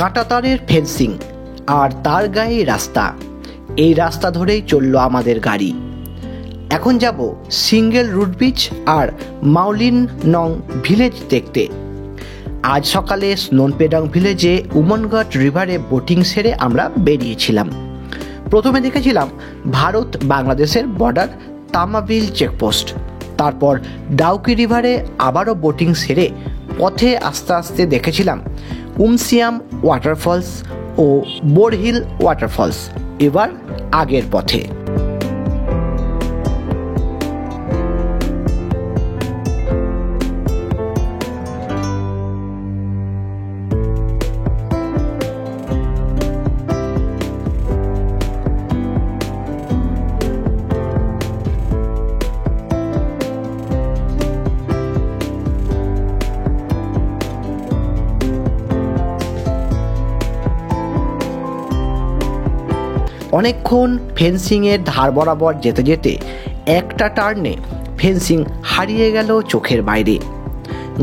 কাঁটাতারের fencing আর তার গায়ে রাস্তা, এই রাস্তা ধরেই চলল আমাদের গাড়ি। এখন যাব সিঙ্গেল রুট ব্রিজ আর মাউলিন নং ভিলেজ দেখতে। আজ সকালে স্নোনপেডং ভিলেজে উমনগট রিভারে বোটিং সেরে আমরা বেরিয়েছিলাম। প্রথমে দেখেছিলাম ভারত বাংলাদেশের বর্ডার তামাবিল চেকপোস্ট, তারপর ডাউকি রিভারে আবারও বোটিং সেরে পথে আস্তে আস্তে দেখেছিলাম উমসিয়াম ওয়াটারফলস ও বোরহিল ওয়াটারফলস। এবার আগের পথে। অনেকক্ষণ ফেন্সিংয়ের ধার বরাবর যেতে যেতে একটা টার্নে ফেন্সিং হারিয়ে গেল চোখের বাইরে।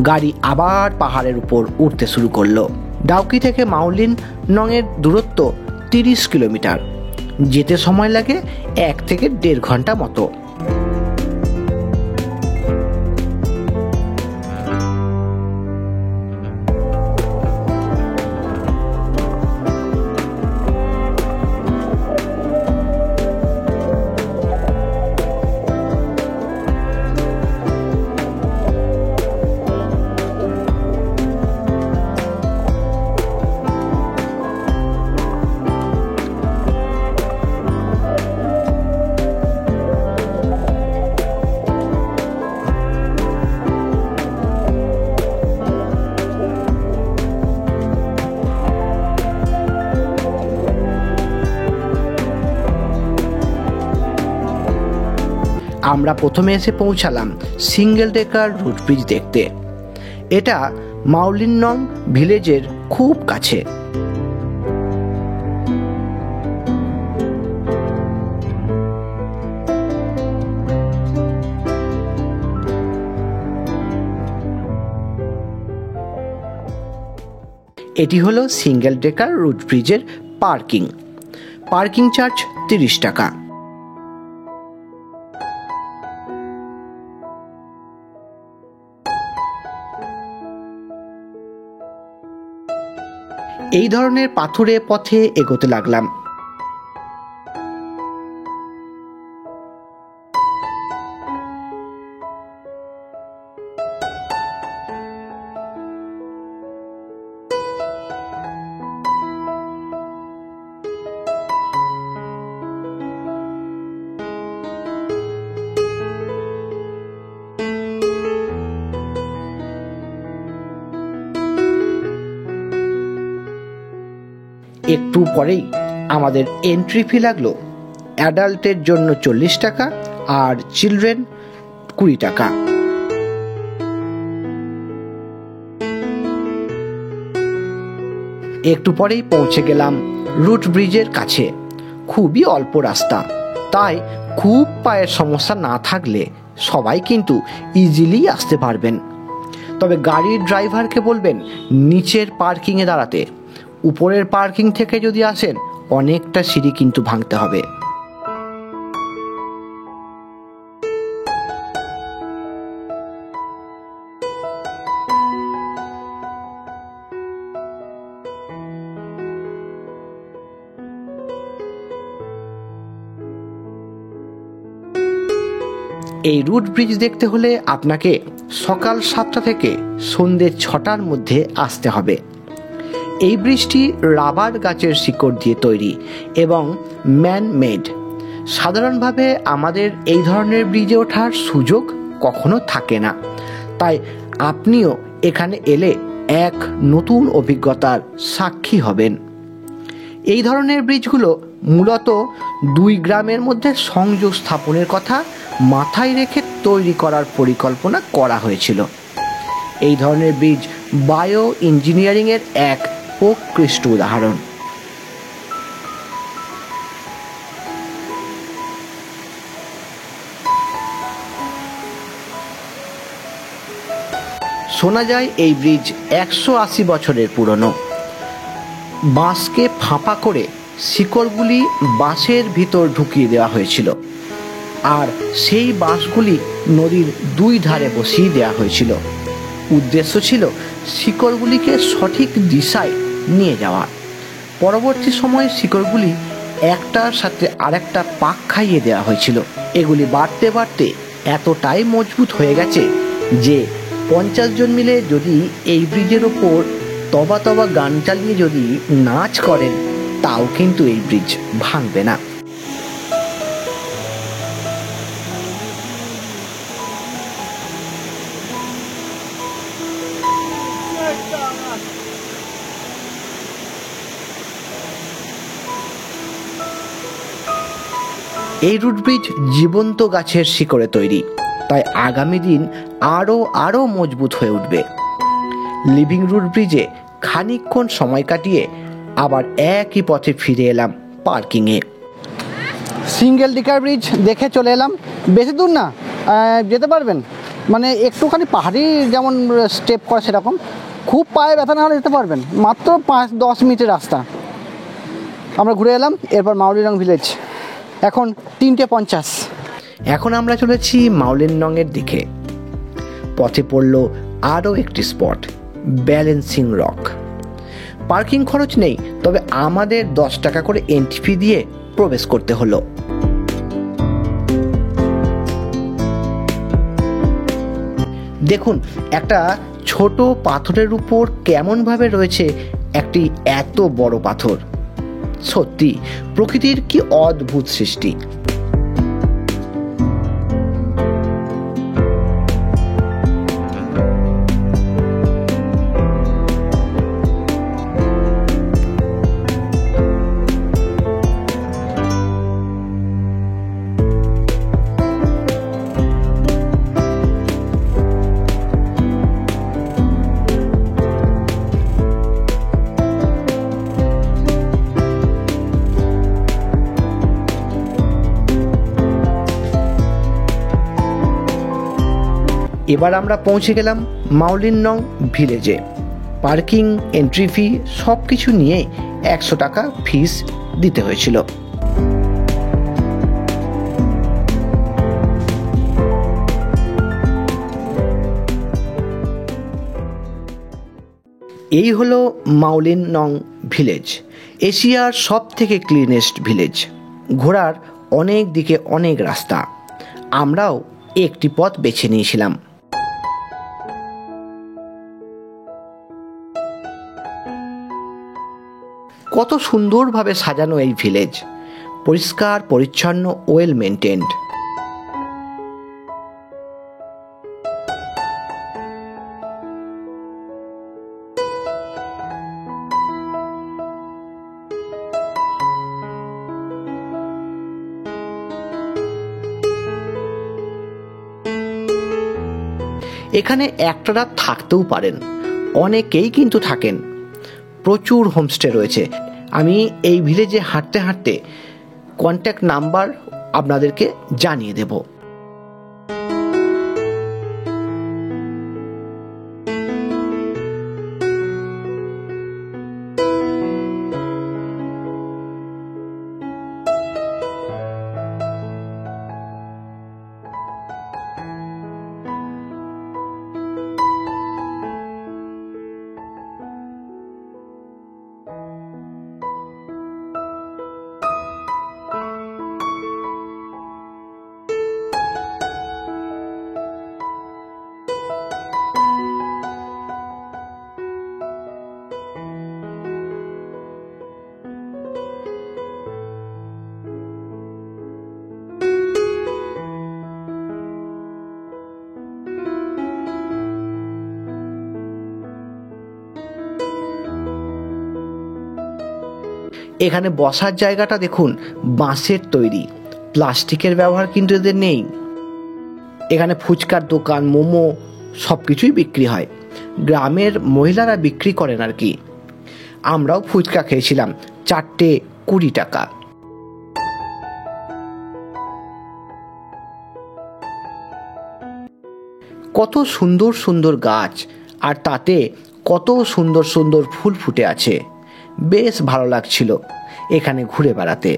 গাড়ি আবার পাহাড়ের উপর উঠতে শুরু করলো। ডাউকি থেকে মাউলিন নংয়ের দূরত্ব 30 কিলোমিটার, যেতে সময় লাগে 1 থেকে 1.5 ঘন্টা মতো। আমরা প্রথমে এসে পৌঁছালাম সিঙ্গেল ডেকার রুট ব্রিজ দেখতে। এটা মাউলিন নং ভিলেজের খুব কাছে। এটি হলো সিঙ্গেল ডেকার রুট ব্রিজের পার্কিং চার্জ 30 টাকা। এই ধরনের পাথুরে পথে এগোতে লাগলাম। একটু পরেই আমাদের এন্ট্রি ফি লাগলো। অ্যাডাল্টের জন্য 40 টাকা আর চিলড্রেন 20 টাকা। একটু পরেই পৌঁছে গেলাম রুট ব্রিজের কাছে। খুবই অল্প রাস্তা, তাই খুব পায়ের সমস্যা না থাকলে সবাই কিন্তু ইজিলি আসতে পারবেন। তবে গাড়ির ড্রাইভারকে বলবেন নিচের পার্কিংয়ে দাঁড়াতে। উপরের পার্কিং থেকে যদি আসেন অনেকটা সিঁড়ি কিন্তু ভাঙতে হবে। এই রুট ব্রিজ দেখতে হলে আপনাকে সকাল 7টা থেকে সন্ধ্যে 6টার মধ্যে আসতে হবে। এই ব্রিজটি রাবার গাছের শিকড় দিয়ে তৈরি এবং ম্যান মেড। সাধারণভাবে আমাদের এই ধরনের ব্রিজে ওঠার সুযোগ কখনো থাকে না, তাই আপনিও এখানে এলে এক নতুন অভিজ্ঞতার সাক্ষী হবেন। এই ধরনের ব্রিজগুলো মূলত 2 গ্রামের মধ্যে সংযোগ স্থাপনের কথা মাথায় রেখে তৈরি করার পরিকল্পনা করা হয়েছিল। এই ধরনের ব্রিজ বায়ো ইঞ্জিনিয়ারিংয়ের এক উৎকৃষ্ট উদাহরণ। শোনা যায় এই ব্রিজ 180 বছরের পুরনো। বাঁশকে ফাঁপা করে শিকড়গুলি বাঁশের ভিতর ঢুকিয়ে দেওয়া হয়েছিল, আর সেই বাঁশগুলি নদীর দুই ধারে বসিয়ে দেওয়া হয়েছিল। উদ্দেশ্য ছিল শিকড়গুলিকে সঠিক দিশায় নিয়ে যাওয়া। পরবর্তী সময়ে শিকড়গুলি একটার সাথে আরেকটা পাক খাইয়ে দেওয়া হয়েছিল। এগুলি বাড়তে বাড়তে এতটাই মজবুত হয়ে গেছে যে 50 জন মিলে যদি এই ব্রিজের ওপর তবা তবা গান চালিয়ে যদি নাচ করেন, তাও কিন্তু এই ব্রিজ ভাঙবে না। এই রুট ব্রিজ জীবন্ত গাছের শিকড়ে তৈরি, তাই আগামী দিন আরও মজবুত হয়ে উঠবে। লিভিং রুট ব্রিজে খানিকক্ষণ সময় কাটিয়ে আবার একই পথে ফিরে এলাম পার্কিংয়ে। সিঙ্গেল ডিকার ব্রিজ দেখে চলে এলাম। বেশি দূর না, যেতে পারবেন, মানে একটুখানি পাহাড়ি যেমন স্টেপ করা সেরকম, খুব পায়ে ব্যথা না হলে যেতে পারবেন। মাত্র 5-10 মিনিটের রাস্তা। আমরা ঘুরে এলাম, এরপর মাউলিনং ভিলেজ। এখন 3:50। এখন আমরা চলেছি মাউলিনংয়ের দিকে। পথে পড়ল আরও একটি স্পট, ব্যালেন্সিং রক। পার্কিং খরচ নেই, তবে আমাদের 10 টাকা করে এন্ট্রি ফি দিয়ে প্রবেশ করতে হলো। দেখুন, একটা ছোট পাথরের উপর কেমনভাবে রয়েছে একটি এত বড় পাথর। সত্যি প্রকৃতির কি অদ্ভুত সৃষ্টি। এবার আমরা পৌঁছে গেলাম মাউলিনং ভিলেজে। পার্কিং, এন্ট্রি ফি সব কিছু নিয়ে 100 টাকা ফিস দিতে হয়েছিল। এই হলো মাউলিনং ভিলেজ, এশিয়ার সব থেকে ক্লিনেস্ট ভিলেজ। ঘোরার অনেক দিকে অনেক রাস্তা, আমরাও একটি পথ বেছে নিয়েছিলাম। কত সুন্দরভাবে সাজানো এই ভিলেজ, পরিষ্কার পরিচ্ছন্ন, ওয়েল মেনটেন্ড। এখানে একটা রাত থাকতেও পারেন, অনেকেই কিন্তু থাকেন। প্রচুর হোমস্টে রয়েছে। আমি এই ভিলেজে হাঁটতে হাঁটতে কন্ট্যাক্ট নাম্বার আপনাদেরকে জানিয়ে দেব। এখানে বসার জায়গাটা দেখুন, বাঁশের তৈরি, প্লাস্টিকের ব্যবহার কিন্তু এদের নেই। এখানে ফুচকার দোকান, মোমো সব কিছুই বিক্রি হয়। গ্রামের মহিলারা বিক্রি করেন আর কি। আমরাও ফুচকা খেয়েছিলাম, 4টে 20 টাকা। কত সুন্দর সুন্দর গাছ, আর তাতে কত সুন্দর সুন্দর ফুল ফুটে আছে। বেশ ভালো লাগছিল এখানে ঘুরে বেড়াতে।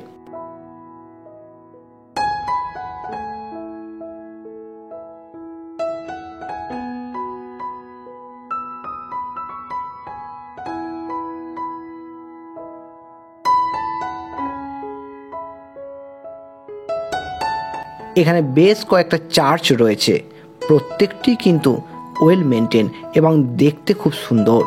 এখানে বেশ কয়েকটা চার্চ রয়েছে, প্রত্যেকটি কিন্তু ওয়েল মেনটেন এবং দেখতে খুব সুন্দর।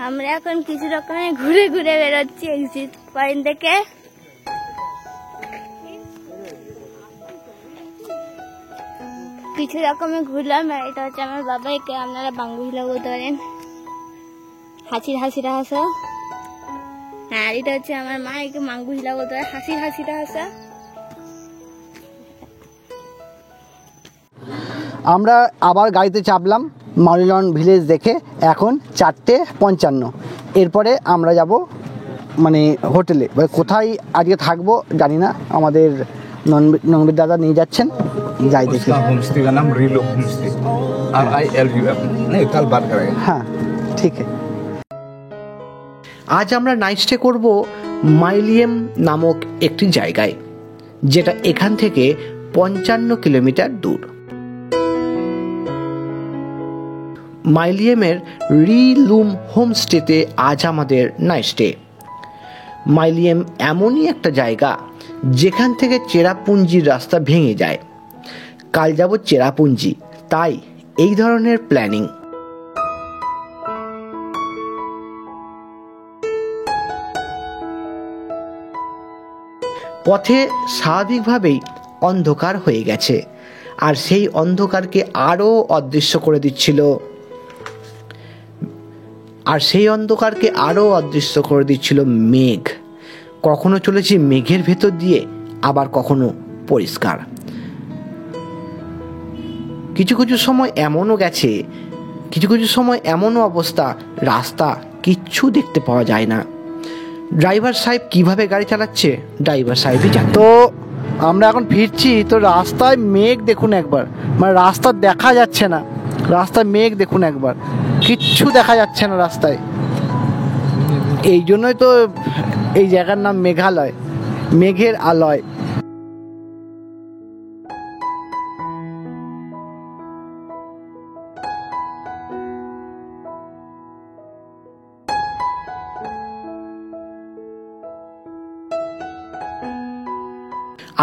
আমরা এখন কিছু রকমের ঘুরে ঘুরে বেরোচ্ছি এক্সিট পয়েন্ট থেকে। কিছু রকমের ঘুরলাম। এটা হচ্ছে আমার বাবা, একে আপনারা বাঙ্গু হিলা বলতে পারেন, হাসির হাসিটা হাসা। আর এটা হচ্ছে আমার মা, একে মাঙ্গু হিলা বলতে পারে, হাসির হাসিটা হাসা। আমরা আবার গাড়িতে চাপলাম মাউলিলন ভিলেজ দেখে। এখন 4:55। এরপরে আমরা যাব মানে হোটেলে, কোথায় আজকে থাকবো জানি না, আমাদের ননবির দাদা নিয়ে যাচ্ছেন, যাই দেখি। होमस्टे का नाम रिलो होमस्टे, RILUM। नहीं, कल बात करेंगे। হ্যাঁ ঠিক আছে। আজ আমরা নাইট স্টে করব মাইলিয়াম নামক একটি জায়গায়, যেটা এখান থেকে 55 কিলোমিটার দূর। মাইলিয়ামের রিলুম হোমস্টেতে আজ আমাদের নাইট স্টে। মাইলিয়াম এমনই একটা জায়গা যেখান থেকে চেরাপুঞ্জির রাস্তা ভেঙে যায়। কাল যাব চেরাপুঞ্জি, তাই এই ধরনের প্ল্যানিং। পথে স্বাভাবিকভাবেই অন্ধকার হয়ে গেছে, আর সেই অন্ধকারকে আরও অদৃশ্য করে দিচ্ছিল মেঘ। কখনো চলেছি মেঘের ভেতর দিয়ে, আবার কখনো পরিষ্কার। কিছু কিছু সময় এমনও অবস্থা, রাস্তা কিচ্ছু দেখতে পাওয়া যায় না। ড্রাইভার সাহেব কিভাবে গাড়ি চালাচ্ছে ড্রাইভার সাহেবই জানে। তো আমরা এখন ফিরছি, তো রাস্তায় মেঘ দেখুন একবার, মানে রাস্তা দেখা যাচ্ছে না, রাস্তায় মেঘ দেখুন একবার, কিচ্ছু দেখা যাচ্ছে না রাস্তায়। এই জন্যই তো এই জায়গার নাম মেঘালয়, মেঘের আলয়।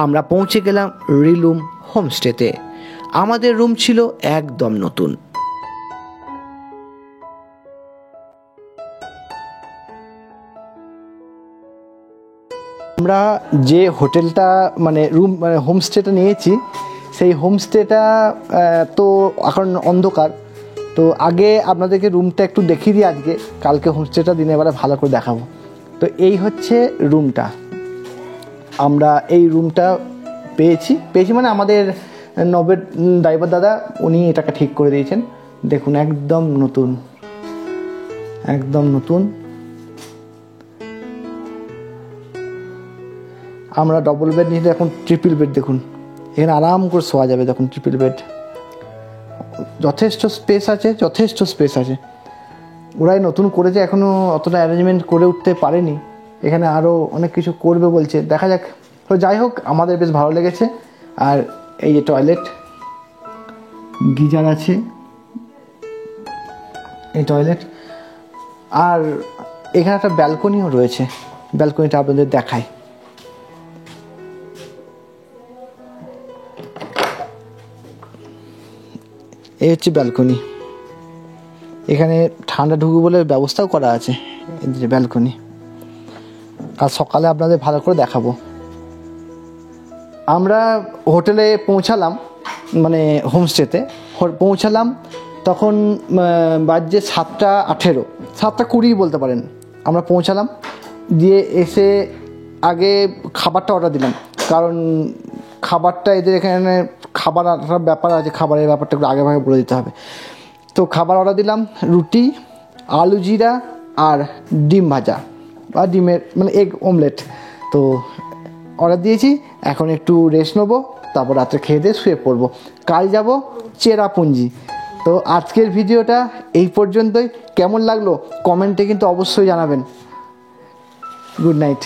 আমরা পৌঁছে গেলাম রিলুম হোমস্টেতে। আমাদের রুম ছিল একদম নতুন। আমরা যে হোটেলটা মানে রুম মানে হোমস্টেটা নিয়েছি, সেই হোমস্টেটা তো এখন অন্ধকার। তো আগে আপনাদেরকে রুমটা একটু দেখিয়ে দিই আজকে, কালকে হোমস্টেটা দিনের বেলা ভালো করে দেখাবো। তো এই হচ্ছে রুমটা, আমরা এই রুমটা পেয়েছি মানে আমাদের নবের ড্রাইভার দাদা উনি এটাকে ঠিক করে দিয়েছেন। দেখুন একদম নতুন, একদম নতুন। আমরা ডবল বেড নিয়ে এখন ট্রিপল বেড, দেখুন এখানে আরাম করে শোয়া যাবে। দেখুন ট্রিপল বেড, যথেষ্ট স্পেস আছে। ওরাই নতুন করেছে, এখনও অতটা অ্যারেঞ্জমেন্ট করে উঠতে পারেনি, এখানে আরও অনেক কিছু করবে বলছে, দেখা যাক। তো যাই হোক, আমাদের বেশ ভালো লেগেছে। আর এই যে টয়লেট, গিজার আছে, এই টয়লেট, আর এখানে একটা ব্যালকনিও রয়েছে। ব্যালকনিটা আপনাদের দেখাই। এই হচ্ছে ব্যালকনি, এখানে ঠান্ডা ঢুকবে বলে ব্যবস্থাও করা আছে, এই যে ব্যালকনি। আর সকালে আপনাদের ভালো করে দেখাবো। আমরা হোটেলে পৌঁছালাম, মানে হোমস্টেতে পৌঁছালাম, তখন বাজে 7:18, 7:20 বলতে পারেন। আমরা পৌঁছালাম, দিয়ে এসে আগে খাবারটা অর্ডার দিলাম, কারণ খাবারটা এদের এখানে খাবার ব্যাপার আছে, খাবারের ব্যাপারটা একটু আগে ভাগে বলে দিতে হবে। তো খাবার অর্ডার দিলাম, রুটি, আলু জিরা আর ডিম ভাজা বা ডিমের মানে এগ অমলেট। তো অর্ডার দিয়েছি, এখন একটু রেস্ট নেবো, তারপর রাত্রে খেয়ে দিয়ে শুয়ে পড়বো। কাল যাব চেরাপুঞ্জি। তো আজকের ভিডিওটা এই পর্যন্তই। কেমন লাগলো কমেন্টে কিন্তু অবশ্যই জানাবেন। Good night.